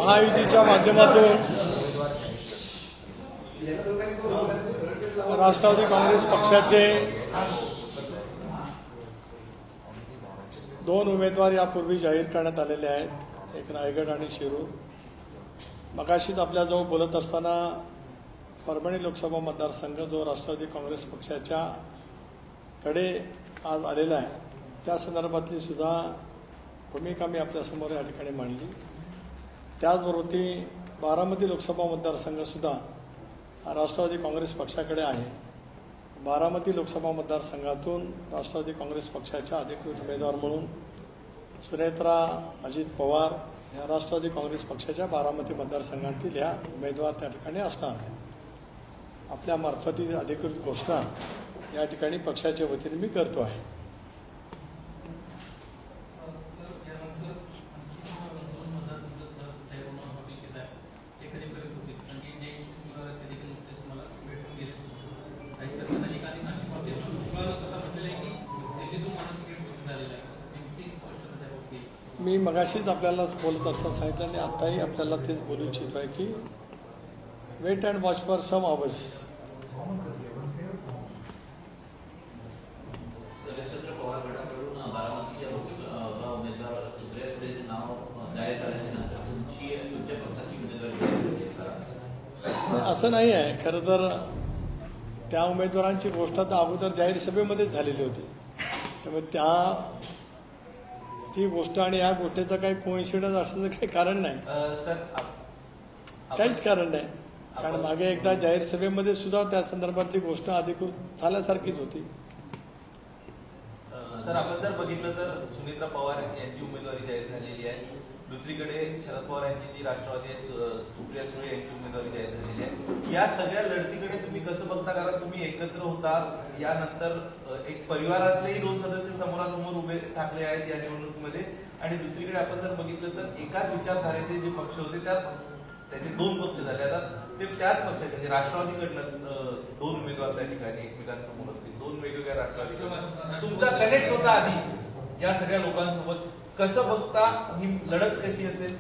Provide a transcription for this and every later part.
महायुतीच्या माध्यमातून राष्ट्रवादी काँग्रेस पक्षाचे 2 उमेदवार यापूर्वी जाहीर करण्यात आलेले आहेत, एक रायगड आणि शिरूर। मगाशीच आपल्याजवळ बोलत असताना परभणी लोकसभा मतदारसंघ जो राष्ट्रवादी काँग्रेस पक्षाच्या कडे आज आलेला आहे, त्या संदर्भातली सुद्धा भूमिका मी आपल्यासमोर या ठिकाणी मांडली। त्याचबरोबर ती बारामती लोकसभा मतदारसंघसुद्धा राष्ट्रवादी काँग्रेस पक्षाकडे आहे। बारामती लोकसभा मतदारसंघातून राष्ट्रवादी काँग्रेस पक्षाच्या अधिकृत उमेदवार म्हणून सुनेत्रा अजित पवार या राष्ट्रवादी काँग्रेस पक्षाच्या बारामती मतदारसंघातील ह्या उमेदवार त्या ठिकाणी असणार आहेत। आपल्या मार्फत अधिकृत घोषणा या ठिकाणी पक्षाच्या वतीने मी करतो आहे। मी मगाशीच आपल्याला बोलत असताना सांगितलं आणि आताही आपल्याला तेच बोलू इच्छितो आहे की wait and watch for some hours. असं नाही आहे, खरं तर त्या उमेदवारांची घोषणा तर अगोदर जाहीर सभेमध्येच झालेली होती, त्यामुळे ती गोष्ट आणि या गोष्टीचा काही कोइन्सिडन्स असण्याचं काही कारण नाही सर, काहीच कारण नाही। कारण मागे एकदा जाहीर सभेमध्ये सुद्धा त्या संदर्भातली घोषणा अधिकृत झाल्यासारखीच होती। सर, आपण जर बघितलं तर सुनेत्रा पवार यांची उमेदवारी जाहीर झालेली आहे, दुसरीकडे शरद पवार यांची जी राष्ट्रवादी आहे सुप्रिया सुळे यांची उमेदवारी जाहीर झालेली आहे। या सगळ्या लढतीकडे तुम्ही कसं बघता, कारण तुम्ही एकत्र होतात, यानंतर एक परिवारातलेही 2 सदस्य समोरासमोर उभे ठाकले आहेत या निवडणुकीमध्ये, आणि दुसरीकडे आपण जर बघितलं तर एकाच विचारधारेचे जे पक्ष होते त्याचे 2 पक्ष झाले, आता ते त्याच पक्षाचे म्हणजे राष्ट्रवादीकडनंच 2 उमेदवार त्या ठिकाणी एकमेकांसमोर असतील, 2 वेगवेगळ्या राष्ट्रवादी। तुमचा कनेक्ट होता आधी या सगळ्या लोकांसोबत, कसं बघता ही लढत कशी असेल?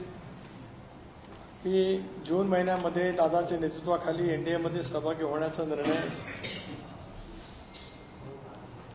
की जून महिन्यामध्ये दादाच्या नेतृत्वाखाली एनडीएमध्ये सहभागी होण्याचा निर्णय